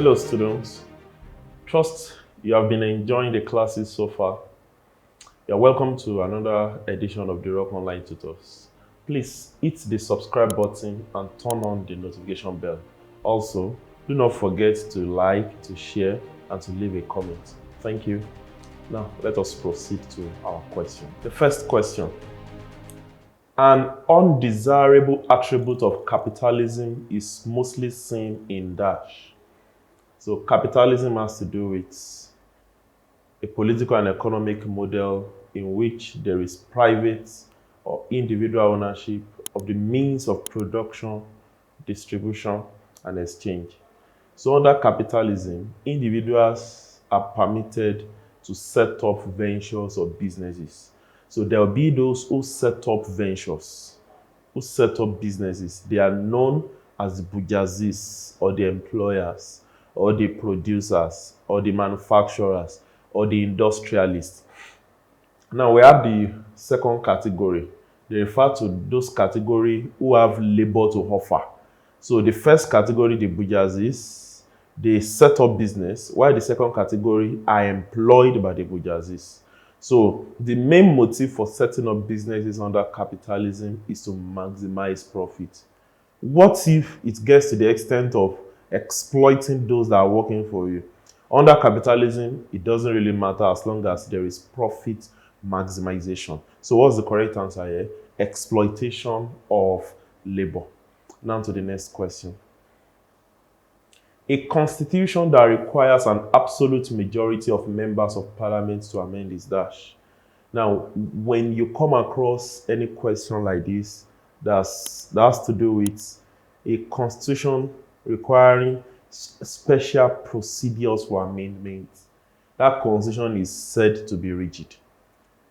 Hello students, trust you have been enjoying the classes so far. You're welcome to another edition of the Rock Online Tutors. Please hit the subscribe button and turn on the notification bell. Also, do not forget to like, to share, and to leave a comment. Thank you. Now, let us proceed to our question. The first question. An undesirable attribute of capitalism is mostly seen in dash. So capitalism has to do with a political and economic model in which there is private or individual ownership of the means of production, distribution, and exchange. So under capitalism, individuals are permitted to set up ventures or businesses. So there will be those who set up ventures, who set up businesses. They are known as the bourgeoisies or the employers or the producers or the manufacturers or the industrialists. Now we have the second category. They refer to those categories who have labor to offer. So the first category, the bourgeoisies, they set up business, while the second category are employed by the bourgeoisies. So the main motive for setting up businesses under capitalism is to maximize profit. What if it gets to the extent of exploiting those that are working for you? Under capitalism, it doesn't really matter as long as there is profit maximization. So what's the correct answer here? Exploitation of labor. Now to the next question. A constitution that requires an absolute majority of members of parliament to amend is dash. Now, when you come across any question like this that has to do with a constitution requiring special procedures for amendment, that constitution is said to be rigid.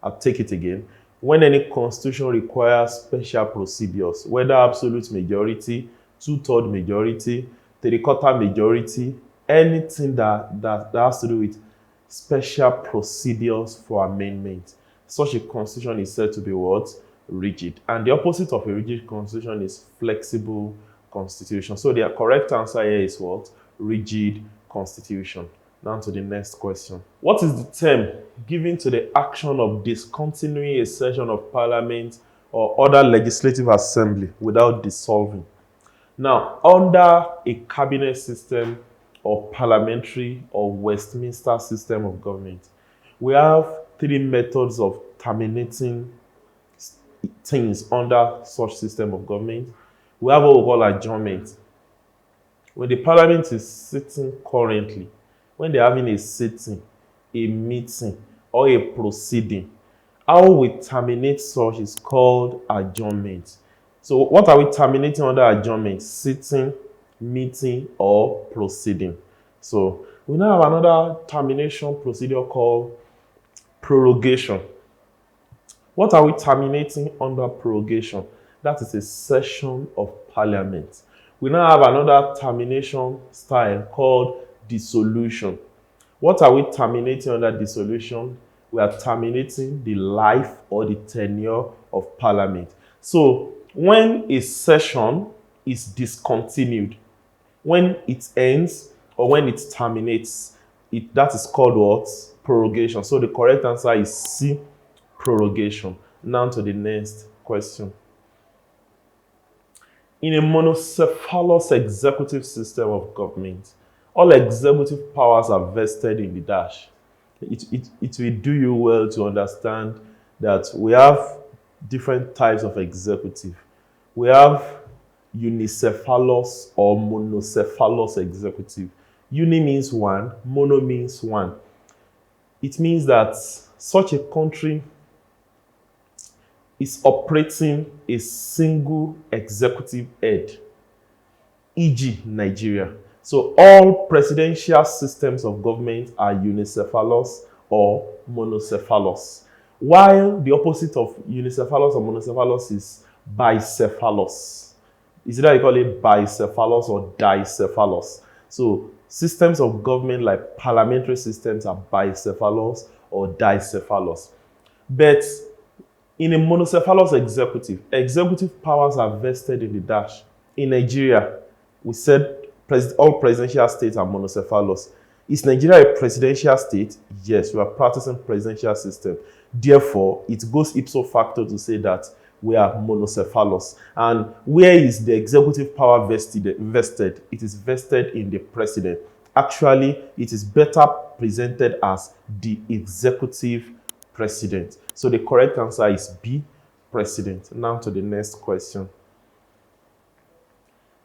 I'll take it again. When any constitution requires special procedures, whether absolute majority, two-thirds majority, three-quarter majority, anything that has to do with special procedures for amendment, such a constitution is said to be what? Rigid. And the opposite of a rigid constitution is flexible constitution. So the correct answer here is what? Rigid constitution. Now to the next question. What is the term given to the action of discontinuing a session of parliament or other legislative assembly without dissolving? Now, under a cabinet system or parliamentary or Westminster system of government, we have three methods of terminating things under such system of government. We have what we call adjournment. When the parliament is sitting currently, when they're having a sitting, a meeting, or a proceeding, how we terminate such is called adjournment. So what are we terminating under adjournment? Sitting, meeting, or proceeding. So we now have another termination procedure called prorogation. What are we terminating under prorogation? That is a session of parliament. We now have another termination style called dissolution. What are we terminating under dissolution? We are terminating the life or the tenure of parliament. So when a session is discontinued, when it ends or when it terminates, that is called what? Prorogation. So the correct answer is C, prorogation. Now to the next question. In a monocephalous executive system of government, all executive powers are vested in the dash. It will do you well to understand that we have different types of executive. We have unicephalous or monocephalous executive. Uni means one, mono means one. It means that such a country is operating a single executive head, e.g. Nigeria. So all presidential systems of government are unicephalous or monocephalous, while the opposite of unicephalous or monocephalous is bicephalous. Is either you call it bicephalous or dicephalous. So systems of government like parliamentary systems are bicephalous or dicephalous. But in a monocephalous executive powers are vested in the dash. In Nigeria, we said All presidential states are monocephalous. Is Nigeria a presidential state? Yes, we are practicing presidential system. Therefore, it goes ipso facto to say that we are monocephalous. And where is the executive power vested? It is vested in the president. Actually, it is better presented as the executive president. So the correct answer is B, president. Now to the next question.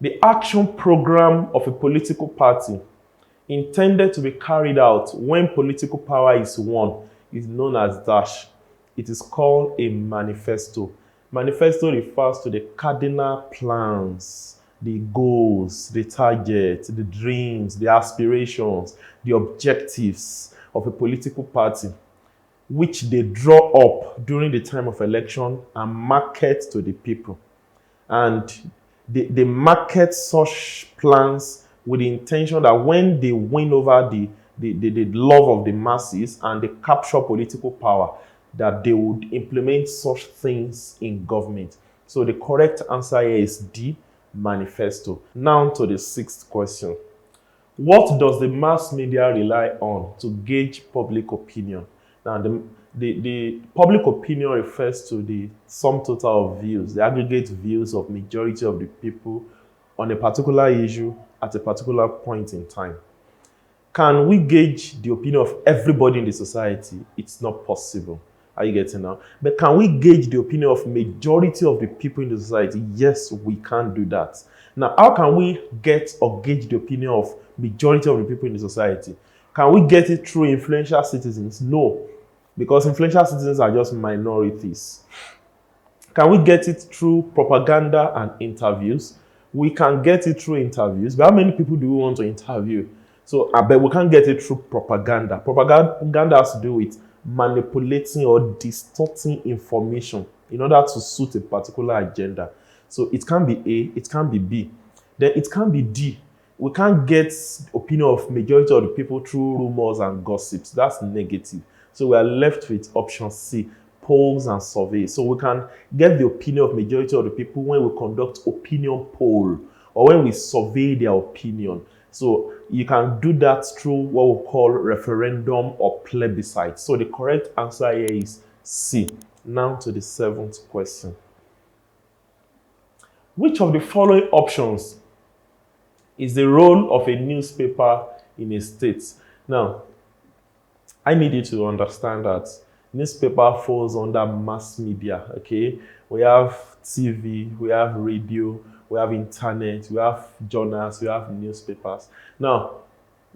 The action program of a political party intended to be carried out when political power is won is known as dash. It is called a manifesto. Manifesto refers to the cardinal plans, the goals, the targets, the dreams, the aspirations, the objectives of a political party, which they draw up during the time of election and market to the people. And they market such plans with the intention that when they win over the love of the masses and they capture political power, that they would implement such things in government. So the correct answer here is D, manifesto. Now to the sixth question. What does the mass media rely on to gauge public opinion? Now, the public opinion refers to the sum total of views, the aggregate views of majority of the people on a particular issue at a particular point in time. Can we gauge the opinion of everybody in the society? It's not possible. Are you getting now? But can we gauge the opinion of majority of the people in the society? Yes, we can do that. Now, how can we get or gauge the opinion of majority of the people in the society? Can we get it through influential citizens? No, because influential citizens are just minorities. Can we get it through propaganda and interviews? We can get it through interviews, but how many people do we want to interview? So, I bet we can't get it through propaganda. Propaganda has to do with manipulating or distorting information in order to suit a particular agenda. So it can be A, it can be B, then it can be D. We can't get opinion of majority of the people through rumors and gossips. That's negative. So we are left with option C, polls and surveys. So we can get the opinion of majority of the people when we conduct opinion poll or when we survey their opinion. So you can do that through what we call referendum or plebiscite. So the correct answer here is C. Now to the seventh question. Which of the following options is the role of a newspaper in a state? Now, I need you to understand that newspaper falls under mass media, okay? We have TV, we have radio, we have internet, we have journals, we have newspapers. Now,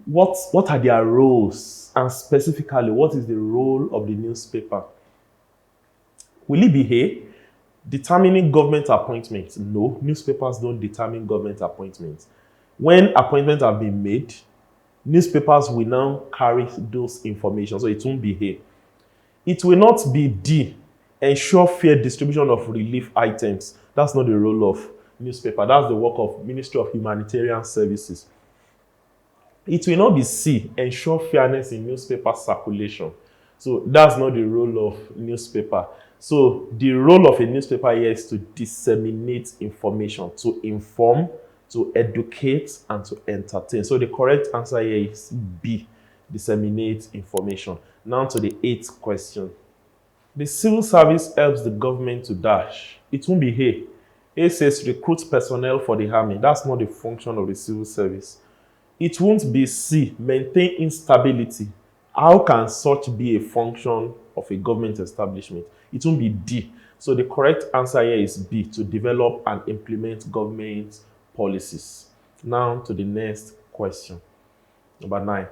what are their roles? And specifically, what is the role of the newspaper? Will it be A, determining government appointments? No, newspapers don't determine government appointments. When appointments have been made, newspapers will now carry those information, so it won't be A. It will not be D, ensure fair distribution of relief items. That's not the role of newspaper. That's the work of Ministry of Humanitarian Services. It will not be C, ensure fairness in newspaper circulation. So that's not the role of newspaper. So the role of a newspaper here is to disseminate information, to inform, to educate, and to entertain. So the correct answer here is B, disseminate information. Now to the eighth question. The civil service helps the government to dash. It won't be A. A says recruit personnel for the army. That's not the function of the civil service. It won't be C, maintain instability. How can such be a function of a government establishment? It won't be D. So the correct answer here is B, to develop and implement government policies. Now to the next question. Number 9.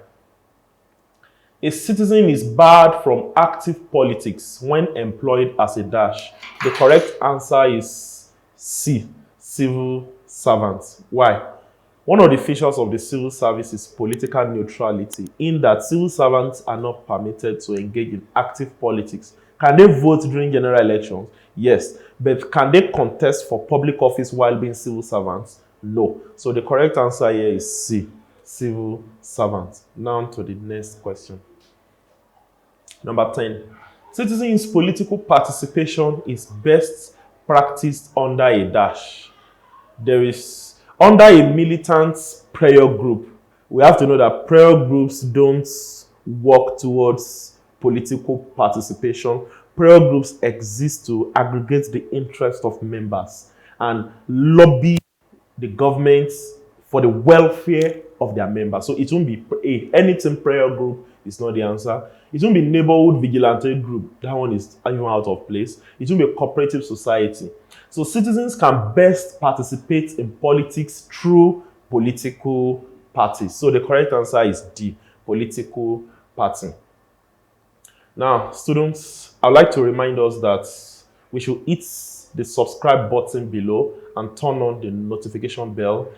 A citizen is barred from active politics when employed as a dash. The correct answer is C, civil servants. Why? One of the features of the civil service is political neutrality, in that civil servants are not permitted to engage in active politics. Can they vote during general elections? Yes. But can they contest for public office while being civil servants? No. So the correct answer here is C, civil servants. Now to the next question. Number 10. Citizens' political participation is best practiced under a dash. There is Under a militant prayer group, we have to know that prayer groups don't work towards political participation. Prayer groups exist to aggregate the interest of members and lobby the government for the welfare of their members. So it won't be anything prayer group is not the answer. It won't be neighborhood vigilante group. That one is even out of place. It won't be a cooperative society. So citizens can best participate in politics through political parties. So the correct answer is D, political party. Now, students, I'd like to remind us that we should hit the subscribe button below and turn on the notification bell.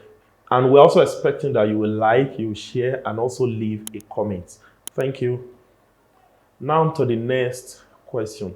And we're also expecting that you will like, you will share, and also leave a comment. Thank you. Now to the next question.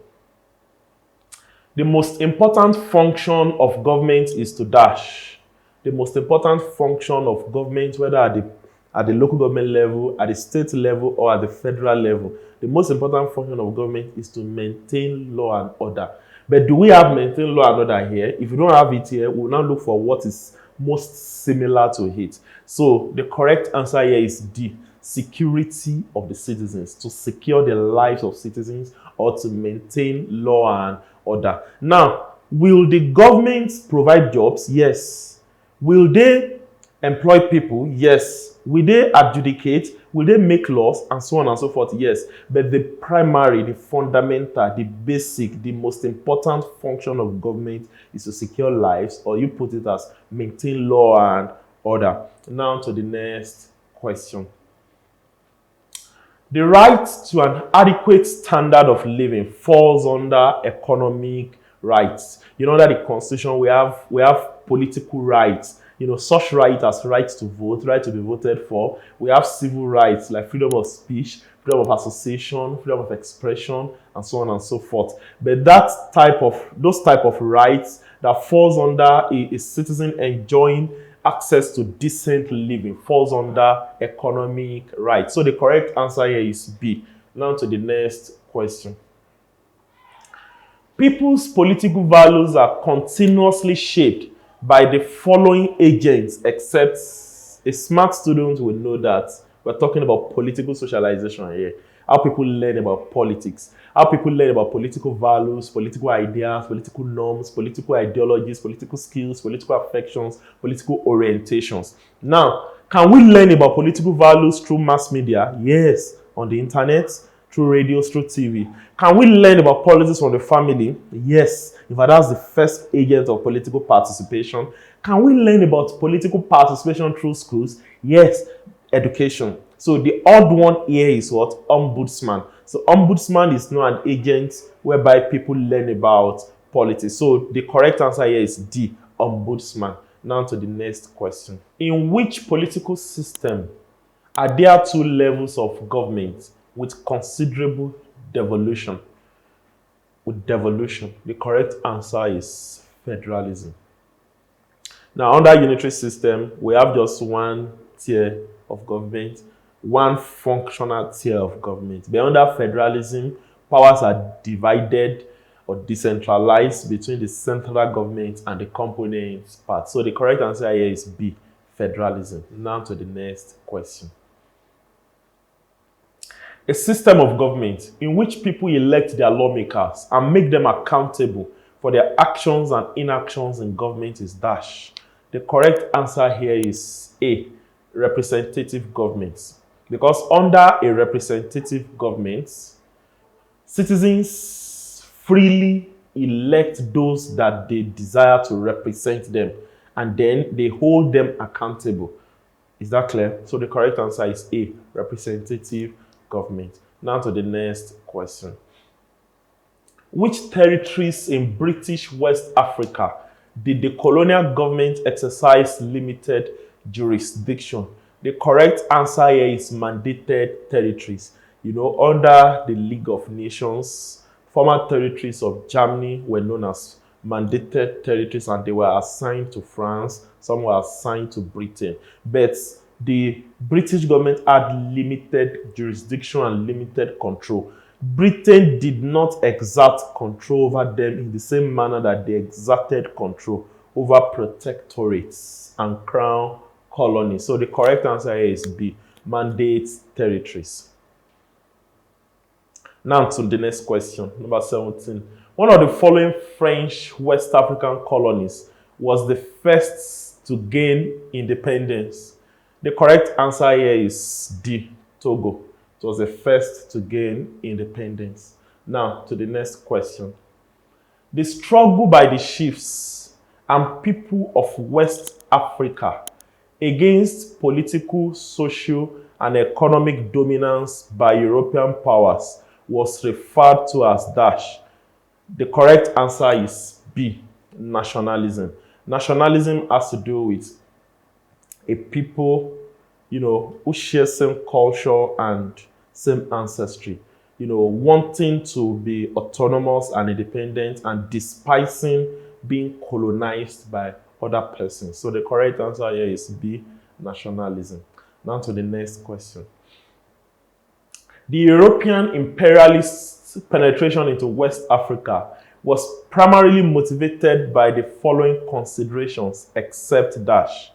The most important function of government is to dash. The most important function of government, whether at the local government level, at the state level, or at the federal level, the most important function of government is to maintain law and order. But do we have maintain law and order here? If you don't have it here, we'll now look for what is most similar to it. So the correct answer here is D, security of the citizens, to secure the lives of citizens or to maintain law and order. Now, will the government provide jobs? Yes. Will they employ people? Yes. Will they adjudicate? Will they make laws? And so on and so forth? Yes. But the primary, the fundamental, the basic, the most important function of government is to secure lives, or you put it as maintain law and order. Now to the next question. The right to an adequate standard of living falls under economic rights. Under the Constitution, we have political rights. Such rights as rights to vote, right to be voted for. We have civil rights like freedom of speech, freedom of association, freedom of expression, and so on and so forth. But those type of rights that falls under a citizen enjoying access to decent living falls under economic rights. So the correct answer here is B. Now to the next question. People's political values are continuously shaped by the following agents, except a smart student will know that we're talking about political socialization here. How people learn about politics, how people learn about political values, political ideas, political norms, political ideologies, political skills, political affections, political orientations. Now, can we learn about political values through mass media? Yes, on the internet, through radios, through TV. Can we learn about politics from the family? Yes. In fact, that's the first agent of political participation. Can we learn about political participation through schools? Yes. Education. So the odd one here is what? Ombudsman. So ombudsman is now an agent whereby people learn about politics. So the correct answer here is D, ombudsman. Now to the next question. In which political system are there two levels of government with considerable devolution? With devolution, the correct answer is federalism. Now, under unitary system, we have just one tier of government, one functional tier of government. But under federalism, powers are divided or decentralized between the central government and the component parts. So the correct answer here is B, federalism. Now to the next question. A system of government in which people elect their lawmakers and make them accountable for their actions and inactions in government is dash. The correct answer here is A, representative governments. Because under a representative government, citizens freely elect those that they desire to represent them, and then they hold them accountable. Is that clear? So the correct answer is A, representative government. Now to the next question. Which territories in British West Africa did the colonial government exercise limited jurisdiction? The correct answer here is mandated territories. Under the League of Nations, former territories of Germany were known as mandated territories, and they were assigned to France. Some were assigned to Britain. But the British government had limited jurisdiction and limited control. Britain did not exert control over them in the same manner that they exerted control over protectorates and crown colonies. So the correct answer here is B, mandate territories. Now to the next question, number 17. One of the following French West African colonies was the first to gain independence. The correct answer here is D, Togo. It was the first to gain independence. Now to the next question. The struggle by the chiefs and people of West Africa against political, social, and economic dominance by European powers was referred to as dash. The correct answer is B, nationalism. Nationalism has to do with a people, who share same culture and same ancestry, wanting to be autonomous and independent and despising being colonized by other persons. So the correct answer here is B, nationalism. Now to the next question. The European imperialist penetration into West Africa was primarily motivated by the following considerations, except dash.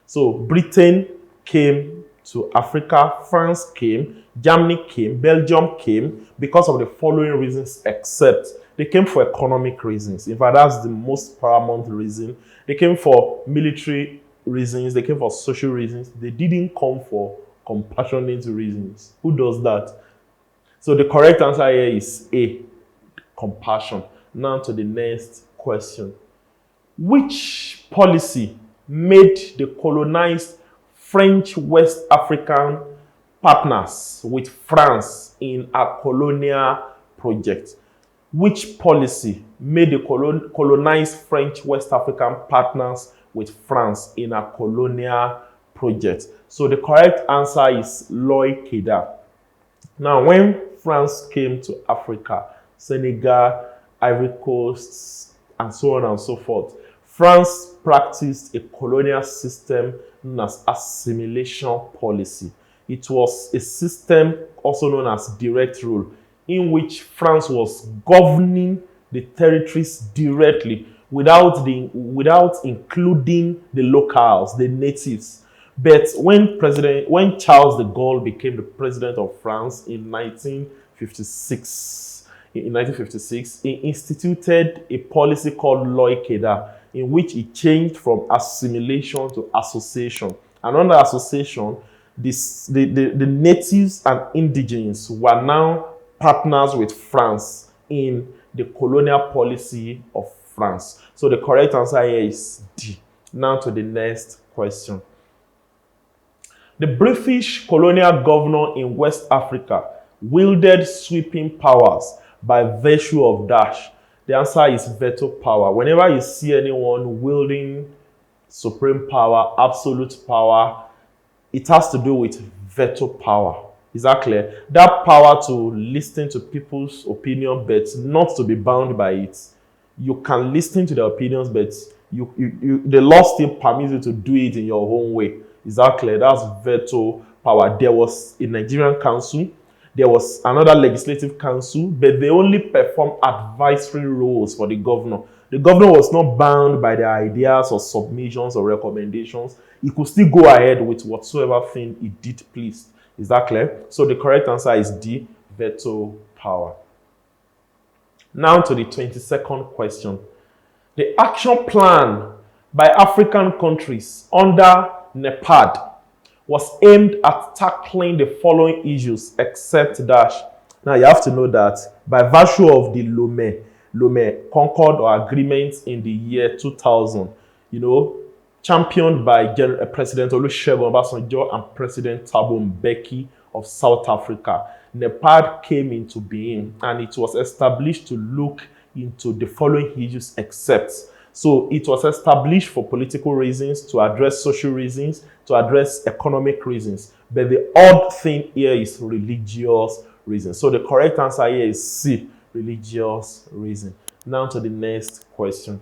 So Britain came to Africa, France came, Germany came, Belgium came because of the following reasons, except they came for economic reasons. In fact, that's the most paramount reason. They came for military reasons, they came for social reasons. They didn't come for compassionate reasons. Who does that? So the correct answer here is A, compassion. Now to the next question. Which policy made the colonized French West African partners with France in a colonial project? Which policy made the colonized French West African partners with France in a colonial project? So the correct answer is Loi Cadre. Now, when France came to Africa, Senegal, Ivory Coast, and so on and so forth, France practiced a colonial system known as assimilation policy. It was a system also known as direct rule, in which France was governing the territories directly without including the locals, the natives. But when Charles de Gaulle became the president of France in 1956, he instituted a policy called Loi Cadre, in which he changed from assimilation to association. And under association, the natives and indigenes were now partners with France in the colonial policy of France. So the correct answer here is D. Now to the next question. The British colonial governor in West Africa wielded sweeping powers by virtue of dash. The answer is veto power. Whenever you see anyone wielding supreme power, absolute power, it has to do with veto power. Is that clear? That power to listen to people's opinion, but not to be bound by it. You can listen to their opinions, but the law still permits you to do it in your own way. Is that clear? That's veto power. There was a Nigerian council, there was another legislative council, but they only perform advisory roles for the governor. The governor was not bound by their ideas or submissions or recommendations. He could still go ahead with whatsoever thing he did please. Is that clear? So the correct answer is D, veto power. Now to the 22nd question. The action plan by African countries under NEPAD was aimed at tackling the following issues, except dash. Now you have to know that by virtue of the Lomé Concord or agreement in the year 2000, championed by President Olusegun Obasanjo and President Thabo Mbeki of South Africa, NEPAD came into being, and it was established to look into the following issues, except. So it was established for political reasons, to address social reasons, to address economic reasons. But the odd thing here is religious reasons. So the correct answer here is C, religious reason. Now to the next question.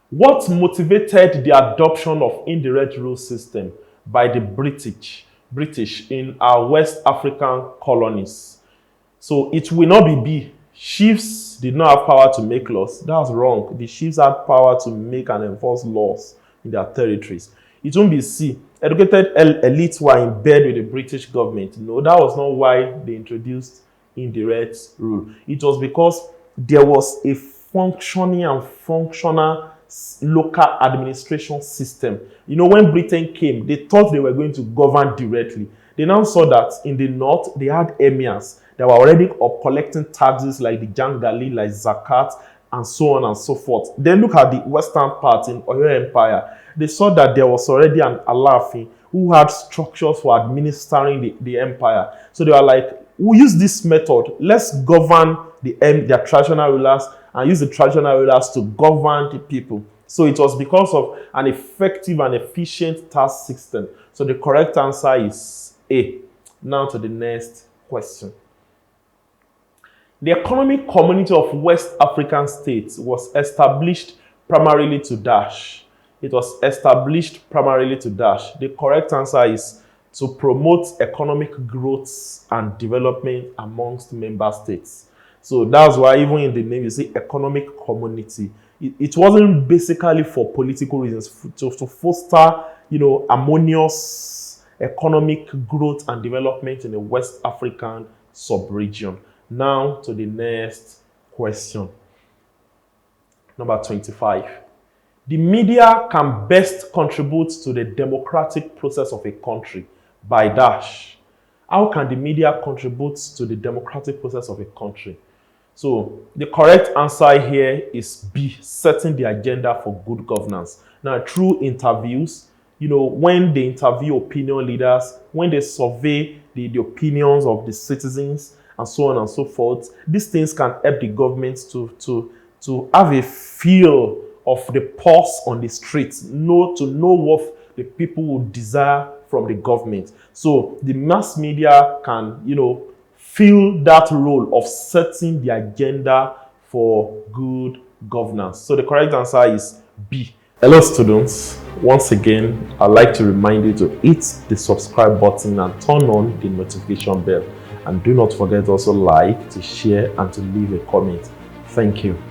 What motivated the adoption of indirect rule system by the British in our West African colonies? So it will not be B, Chiefs did not have power to make laws. That's wrong. The chiefs had power to make and enforce laws in their territories. It won't be educated elites were in bed with the British government. No, that was not why they introduced indirect rule. It was because there was a functioning and functional local administration system. You know, when Britain came, they thought they were going to govern directly. They now saw that in the north, they had emirs that were already collecting taxes like the Jangali, like Zakat, and so on and so forth. Then look at the western part in Oyo Empire. They saw that there was already an Alaafin who had structures for administering the empire. So they were like, we'll use this method. Let's govern their traditional rulers and use the traditional rulers to govern the people. So it was because of an effective and efficient tax system. So the correct answer is A. Now to the next question. The Economic Community of West African States was established primarily to dash. It was established primarily to dash. The correct answer is to promote economic growth and development amongst member states. So that's why even in the name you see economic community. It wasn't basically for political reasons, to foster, harmonious economic growth and development in the West African sub-region. Now to the next question. Number 25. The media can best contribute to the democratic process of a country by dash. How can the media contribute to the democratic process of a country? So the correct answer here is B, setting the agenda for good governance. Now, through interviews, when they interview opinion leaders, when they survey the opinions of the citizens, and so on and so forth, these things can help the government to have a feel of the pulse on the streets, to know what the people would desire from the government. So the mass media can, fill that role of setting the agenda for good governance. So the correct answer is B. Hello students, once again, I'd like to remind you to hit the subscribe button and turn on the notification bell. And do not forget also to share, and to leave a comment. Thank you.